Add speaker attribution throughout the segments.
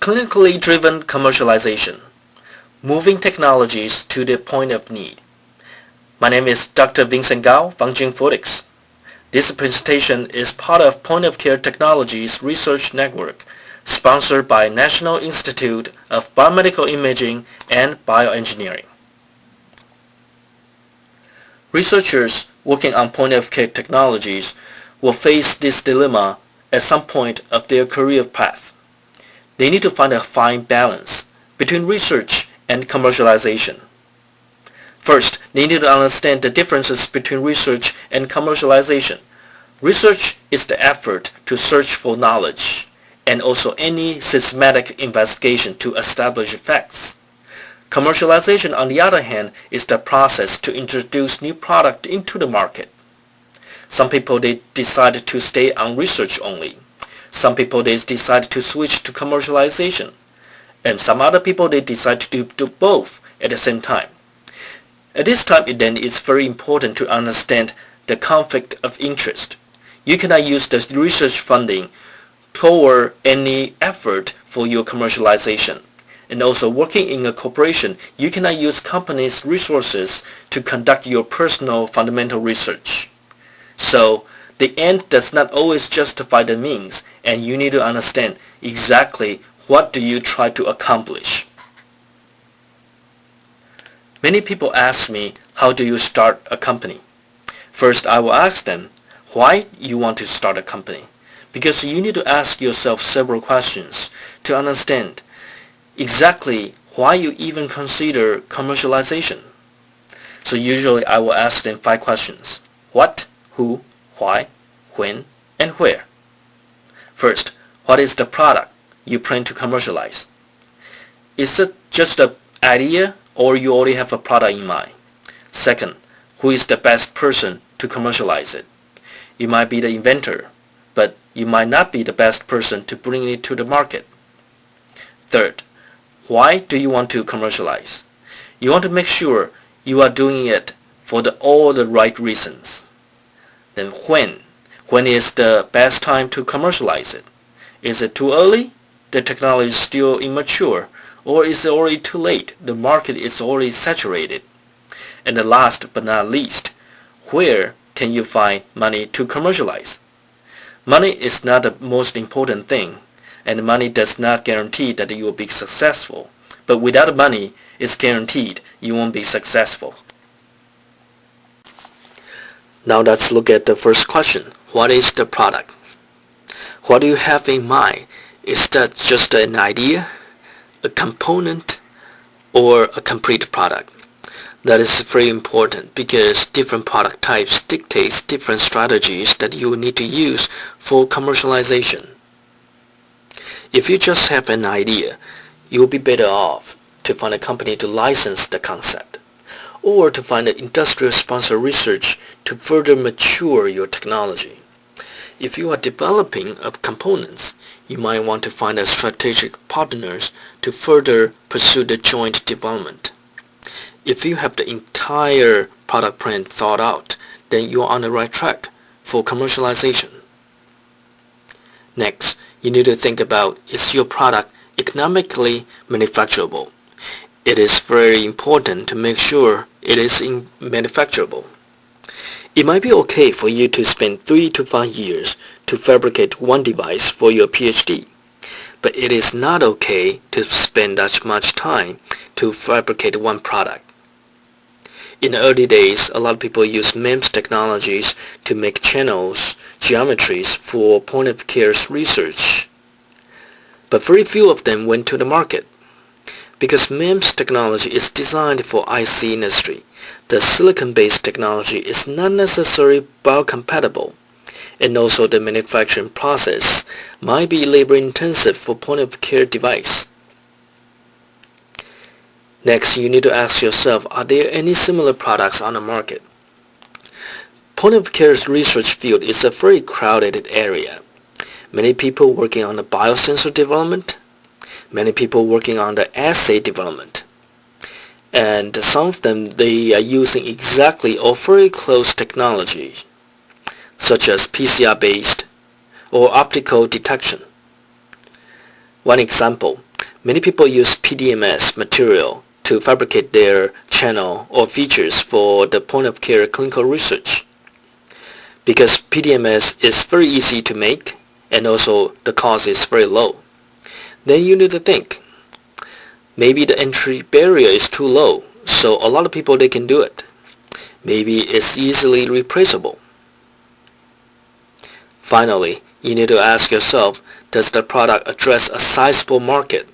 Speaker 1: Clinically driven commercialization, moving technologies to the point of need. My name is Dr. Vincent Gao from Genphotix. This presentation is part of Point of Care Technologies Research Network, sponsored by National Institute of Biomedical Imaging and Bioengineering. Researchers working on point-of-care technologies will face this dilemma at some point of their career path. They need to find a fine balance between research and commercialization. First, they need to understand the differences between research and commercialization. Research is the effort to search for knowledge and also any systematic investigation to establish facts. Commercialization, on the other hand, is the process to introduce new product into the market. Some people, they decide to stay on research only. Some people, they decide to switch to commercialization. And some other people, they decide to do both at the same time. At this time, then, it's very important to understand the conflict of interest. You cannot use the research funding toward any effort for your commercialization. And also, working in a corporation, you cannot use companies' resources to conduct your personal fundamental research. So, the end does not always justify the means, and you need to understand exactly what do you try to accomplish. Many people ask me, how do you start a company? First, I will ask them, why you want to start a company? Because you need to ask yourself several questions to understand exactly why you even consider commercialization. So usually I will ask them 5 questions. What, who, why, when, and where. First, what is the product you plan to commercialize? Is it just an idea or you already have a product in mind? Second, who is the best person to commercialize it? You might be the inventor, but you might not be the best person to bring it to the market. Third, why do you want to commercialize? You want to make sure you are doing it for all the right reasons. Then when? When is the best time to commercialize it? Is it too early? The technology is still immature. Or is it already too late? The market is already saturated. And the last but not least, where can you find money to commercialize? Money is not the most important thing, and money does not guarantee that you will be successful. But without money, it's guaranteed you won't be successful. Now let's look at the first question. What is the product? What do you have in mind? Is that just an idea, a component, or a complete product? That is very important because different product types dictates different strategies that you will need to use for commercialization. If you just have an idea, you will be better off to find a company to license the concept or to find an industrial sponsor research to further mature your technology. If you are developing components, you might want to find a strategic partners to further pursue the joint development. If you have the entire product plan thought out, then you are on the right track for commercialization. Next, you need to think about, is your product economically manufacturable? It is very important to make sure it is manufacturable. It might be okay for you to spend 3 to 5 years to fabricate one device for your PhD, but it is not okay to spend that much time to fabricate one product. In the early days, a lot of people use MEMS technologies to make channels, geometries for point-of-care research. But very few of them went to the market. Because MEMS technology is designed for IC industry, the silicon-based technology is not necessarily biocompatible, and also the manufacturing process might be labor-intensive for point-of-care device. Next, you need to ask yourself, are there any similar products on the market? Point-of-care research field is a very crowded area. Many people working on the biosensor development, many people working on the assay development. And some of them, they are using exactly or very close technology, such as PCR-based or optical detection. One example, Many people use PDMS material to fabricate their channel or features for the point-of-care clinical research. Because PDMS is very easy to make and also the cost is very low. Then you need to think, maybe the entry barrier is too low, so a lot of people they can do it. Maybe it's easily replaceable. Finally, you need to ask yourself, does the product address a sizable market?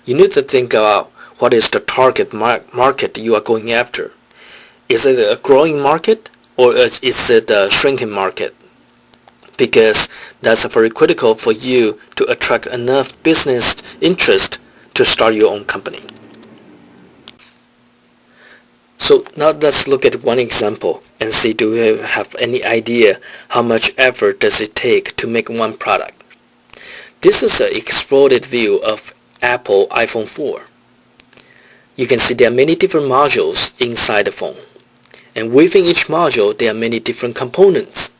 Speaker 1: You need to think about what is the target market you are going after. Is it a growing market or is it a shrinking market? Because that's very critical for you to attract enough business interest to start your own company. So now let's look at one example and see, do we have any idea how much effort does it take to make one product? This is an exploded view of Apple iPhone 4. You can see there are many different modules inside the phone. And within each module there are many different components.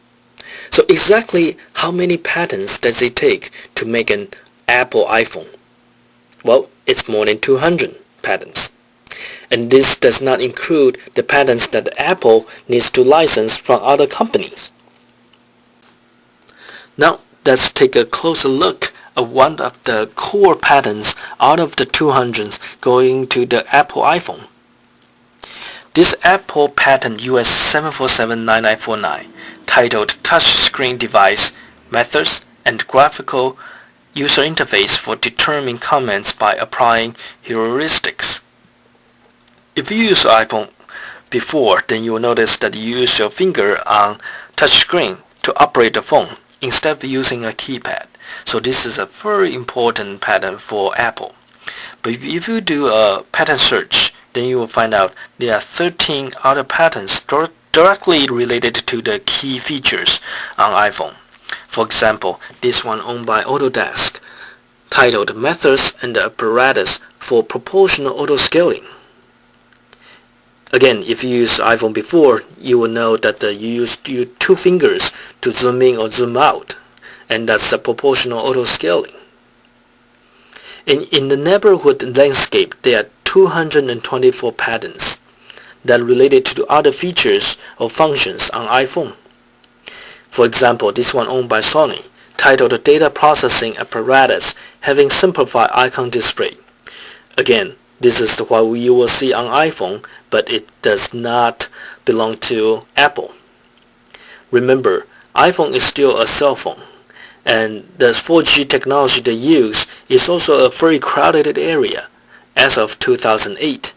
Speaker 1: So exactly how many patents does it take to make an Apple iPhone? Well, it's more than 200 patents. And this does not include the patents that Apple needs to license from other companies. Now, let's take a closer look at one of the core patents out of the 200 going to the Apple iPhone. This Apple patent US 7479949, titled Touchscreen Device Methods and Graphical User Interface for Determining Comments by Applying Heuristics. If you use iPhone before, then you will notice that you use your finger on touchscreen to operate the phone instead of using a keypad. So this is a very important patent for Apple. But if you do a patent search, then you will find out there are 13 other patents directly related to the key features on iPhone. For example, this one owned by Autodesk, titled Methods and Apparatus for Proportional Auto-Scaling. Again, if you use iPhone before, you will know that you use your two fingers to zoom in or zoom out, and that's a proportional auto-scaling. In the neighborhood landscape, there are 224 patents that are related to other features or functions on iPhone. For example, this one owned by Sony, titled Data Processing Apparatus Having Simplified Icon Display. Again, this is what you will see on iPhone, but it does not belong to Apple. Remember, iPhone is still a cell phone, and the 4G technology they use is also a very crowded area. As of 2008,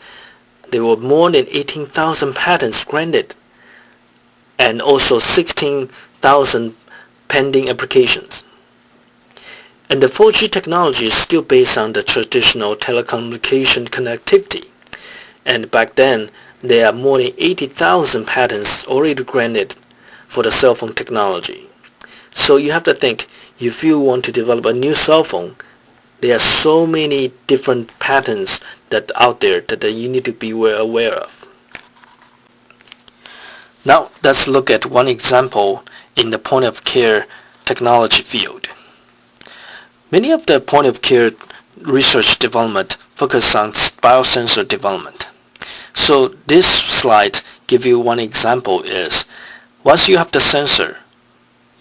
Speaker 1: there were more than 18,000 patents granted, and also 16,000 pending applications. And the 4G technology is still based on the traditional telecommunication connectivity. And back then, there are more than 80,000 patents already granted for the cell phone technology. So you have to think, if you want to develop a new cell phone, there are so many different patents that out there that you need to be aware of. Now let's look at one example in the point-of-care technology field. Many of the point-of-care research development focus on biosensor development. So this slide give you one example is, once you have the sensor,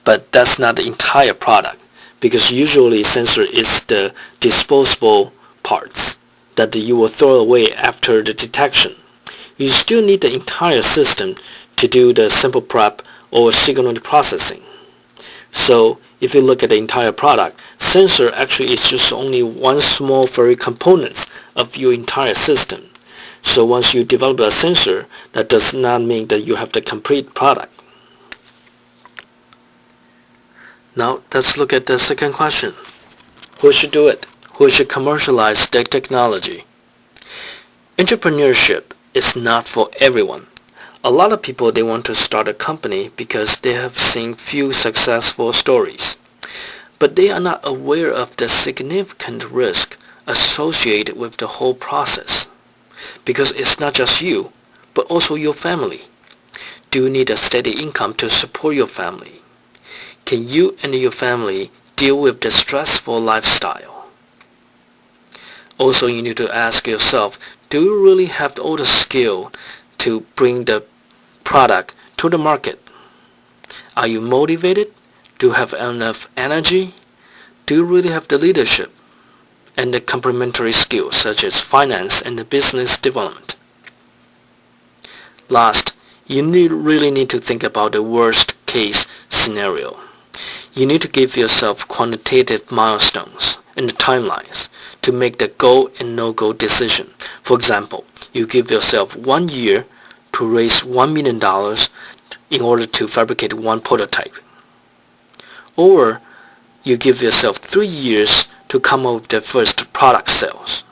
Speaker 1: but that's not the entire product, because usually sensor is the disposable parts that you will throw away after the detection. You still need the entire system to do the sample prep or signal processing. So if you look at the entire product, sensor actually is just only one small very component of your entire system. So once you develop a sensor, that does not mean that you have the complete product. Now let's look at the second question. Who should do it? Who should commercialize the technology? Entrepreneurship is not for everyone. A lot of people, they want to start a company because they have seen few successful stories. But they are not aware of the significant risk associated with the whole process. Because it's not just you, but also your family. Do you need a steady income to support your family? Can you and your family deal with the stressful lifestyle? Also, you need to ask yourself, do you really have all the skill to bring the product to the market? Are you motivated? Do you have enough energy? Do you really have the leadership and the complementary skills such as finance and the business development? Last, you really need to think about the worst case scenario. You need to give yourself quantitative milestones and timelines to make the go and no-go decision. For example, you give yourself 1 year to raise $1 million in order to fabricate one prototype. Or you give yourself 3 years to come up with the first product sales.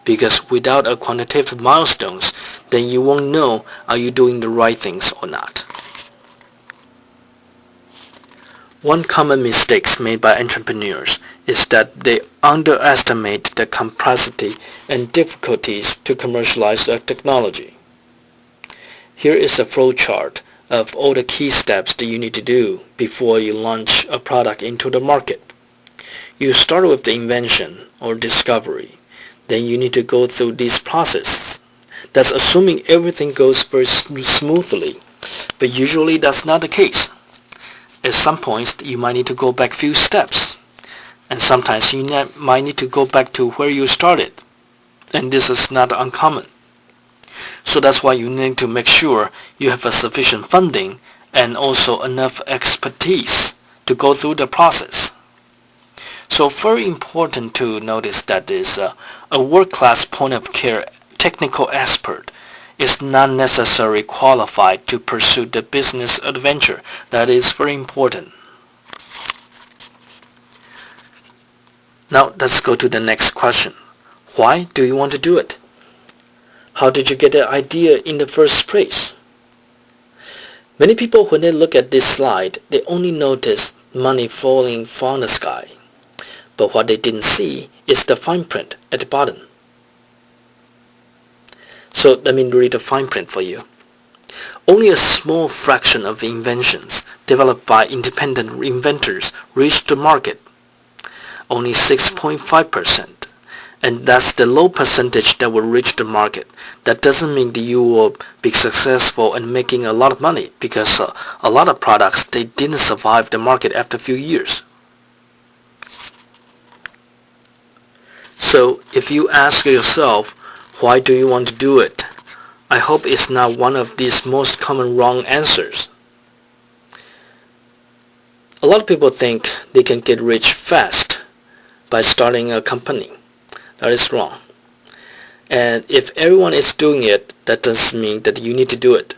Speaker 1: Because without a quantitative milestones, then you won't know are you doing the right things or not. One common mistake made by entrepreneurs is that they underestimate the complexity and difficulties to commercialize a technology. Here is a flowchart of all the key steps that you need to do before you launch a product into the market. You start with the invention or discovery. Then you need to go through this process. That's assuming everything goes very smoothly, but usually that's not the case. At some points, you might need to go back a few steps, and sometimes you might need to go back to where you started, and this is not uncommon. So that's why you need to make sure you have a sufficient funding and also enough expertise to go through the process. So very important to notice that is a world-class point-of-care technical expert is not necessarily qualified to pursue the business adventure. That is very important. Now let's go to the next question. Why do you want to do it? How did you get the idea in the first place? Many people, when they look at this slide, they only notice money falling from the sky. But what they didn't see is the fine print at the bottom. So let me read the fine print for you. Only a small fraction of inventions developed by independent inventors reach the market. Only 6.5%. And that's the low percentage that will reach the market. That doesn't mean that you will be successful and making a lot of money, because a lot of products, they didn't survive the market after a few years. So if you ask yourself, why do you want to do it? I hope it's not one of these most common wrong answers. A lot of people think they can get rich fast by starting a company. That is wrong. And if everyone is doing it, that doesn't mean that you need to do it.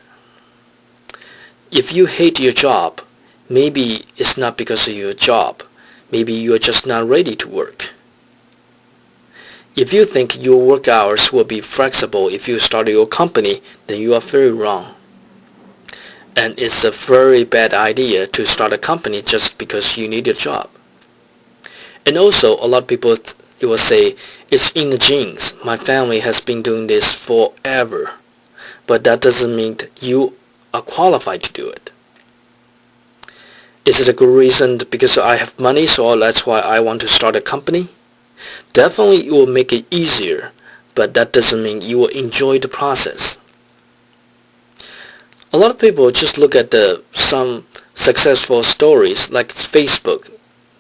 Speaker 1: If you hate your job, maybe it's not because of your job. Maybe you are just not ready to work. If you think your work hours will be flexible if you start your company, then you are very wrong. And it's a very bad idea to start a company just because you need a job. And also, a lot of people will say, it's in the genes. My family has been doing this forever. But that doesn't mean that you are qualified to do it. Is it a good reason because I have money, so that's why I want to start a company? Definitely it will make it easier, but that doesn't mean you will enjoy the process. A lot of people just look at some successful stories like Facebook.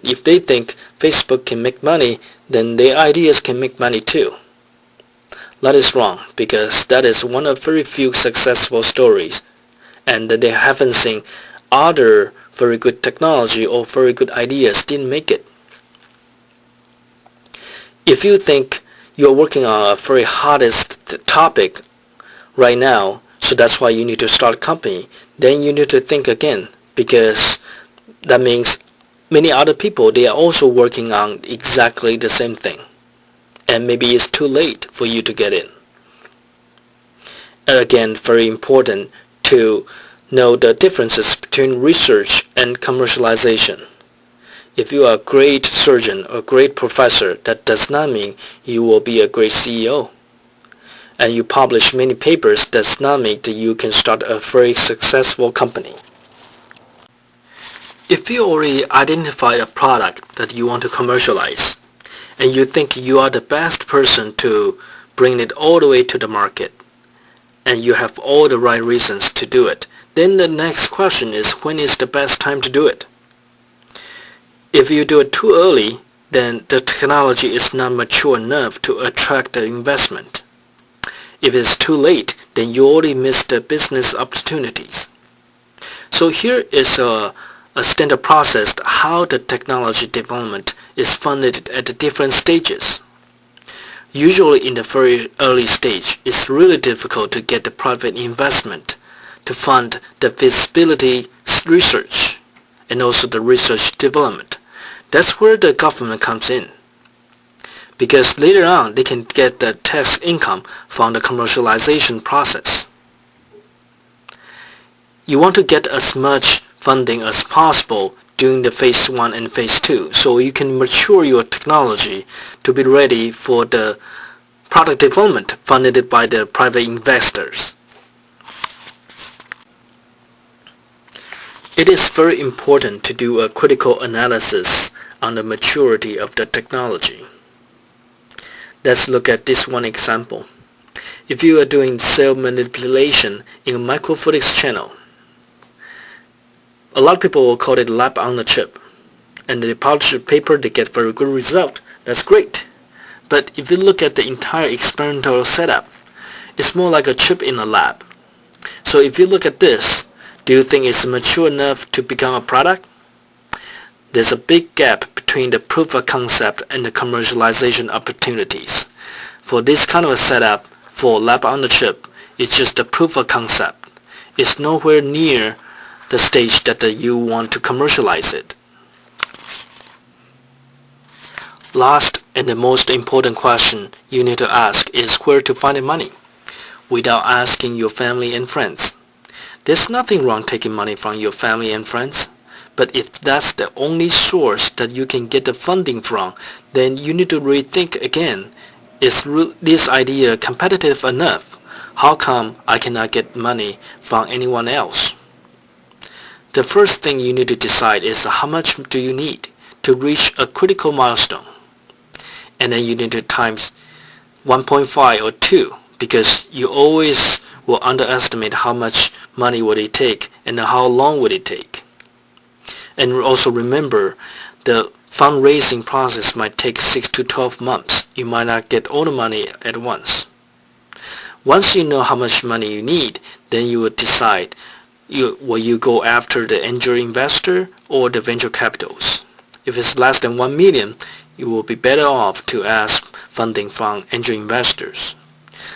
Speaker 1: If they think Facebook can make money, then their ideas can make money too. That is wrong, because that is one of very few successful stories, and they haven't seen other very good technology or very good ideas didn't make it. If you think you're working on a very hottest topic right now, so that's why you need to start a company, then you need to think again, because that means many other people, they are also working on exactly the same thing. And maybe it's too late for you to get in. And again, very important to know the differences between research and commercialization. If you are a great surgeon or great professor, that does not mean you will be a great CEO. And you publish many papers, does not mean that you can start a very successful company. If you already identified a product that you want to commercialize, and you think you are the best person to bring it all the way to the market, and you have all the right reasons to do it, then the next question is, when is the best time to do it? If you do it too early, then the technology is not mature enough to attract the investment. If it's too late, then you already missed the business opportunities. So here is a standard process how the technology development is funded at the different stages. Usually in the very early stage, it's really difficult to get the private investment to fund the feasibility research and also the research development. That's where the government comes in, because later on they can get the tax income from the commercialization process. You want to get as much funding as possible during the phase 1 and phase 2 so you can mature your technology to be ready for the product development funded by the private investors. It is very important to do a critical analysis on the maturity of the technology. Let's look at this one example. If you are doing cell manipulation in a microfluidics channel, a lot of people will call it lab on the chip, and they publish a paper, they get very good result. That's great. But if you look at the entire experimental setup, it's more like a chip in a lab. So if you look at this, do you think it's mature enough to become a product? There's a big gap between the proof of concept and the commercialization opportunities. For this kind of a setup, for lab on the chip, it's just a proof of concept. It's nowhere near the stage that you want to commercialize it. Last and the most important question you need to ask is where to find the money, without asking your family and friends. There's nothing wrong taking money from your family and friends, but if that's the only source that you can get the funding from, then you need to rethink again. Is this idea competitive enough? How come I cannot get money from anyone else? The first thing you need to decide is how much do you need to reach a critical milestone. And then you need to times 1.5 or 2, because you always will underestimate how much money would it take and how long would it take. And also remember, the fundraising process might take 6 to 12 months. You might not get all the money at once. Once you know how much money you need, then you will decide will you go after the angel investor or the venture capitals. If it's less than 1 million, you will be better off to ask funding from angel investors.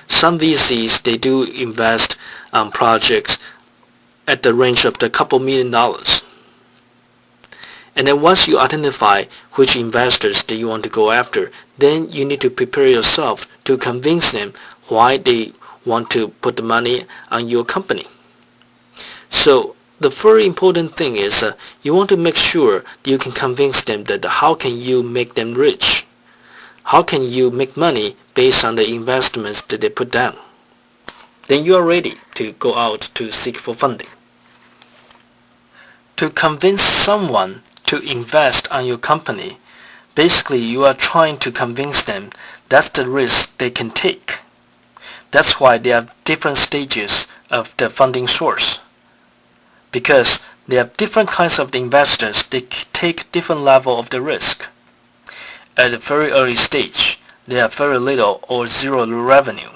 Speaker 1: Some VCs, they do invest on projects at the range of the couple $1,000,000. And then once you identify which investors that you want to go after, then you need to prepare yourself to convince them why they want to put the money on your company. So the very important thing is you want to make sure you can convince them that how can you make them rich? How can you make money based on the investments that they put down? Then you are ready to go out to seek for funding. To convince someone to invest on your company, basically you are trying to convince them that's the risk they can take. That's why there are different stages of the funding source. Because there are different kinds of investors, they take different level of the risk. At a very early stage, there are very little or zero revenue.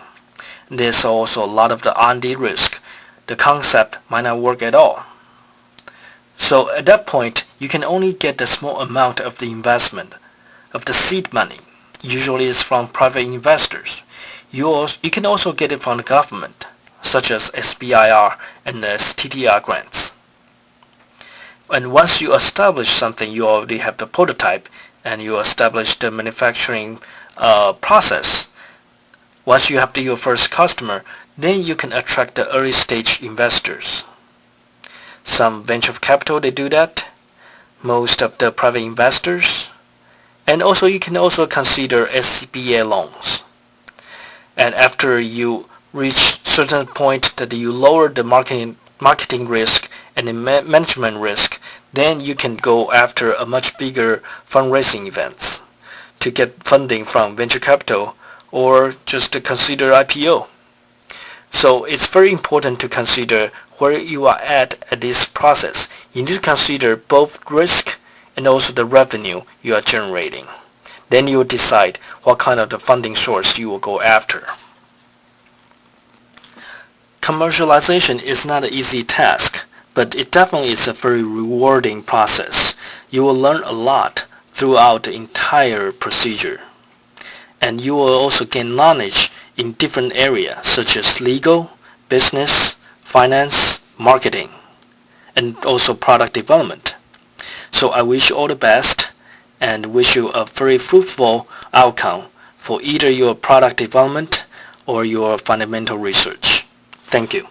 Speaker 1: There's also a lot of the R&D risk. The concept might not work at all. So at that point, you can only get a small amount of the investment, of the seed money. Usually it's from private investors. You can also get it from the government, such as SBIR and STTR grants. And once you establish something, you already have the prototype and you establish the manufacturing process. Once you have your first customer, then you can attract the early stage investors. Some venture capital, they do that. Most of the private investors. And also you can also consider SBA loans. And after you reach certain point that you lower the marketing risk and the management risk, then you can go after a much bigger fundraising events to get funding from venture capital or just to consider IPO. So it's very important to consider where you are at this process. You need to consider both risk and also the revenue you are generating. Then you will decide what kind of the funding source you will go after. Commercialization is not an easy task, but it definitely is a very rewarding process. You will learn a lot throughout the entire procedure. And you will also gain knowledge in different areas such as legal, business, finance, marketing, and also product development. So I wish you all the best and wish you a very fruitful outcome for either your product development or your fundamental research. Thank you.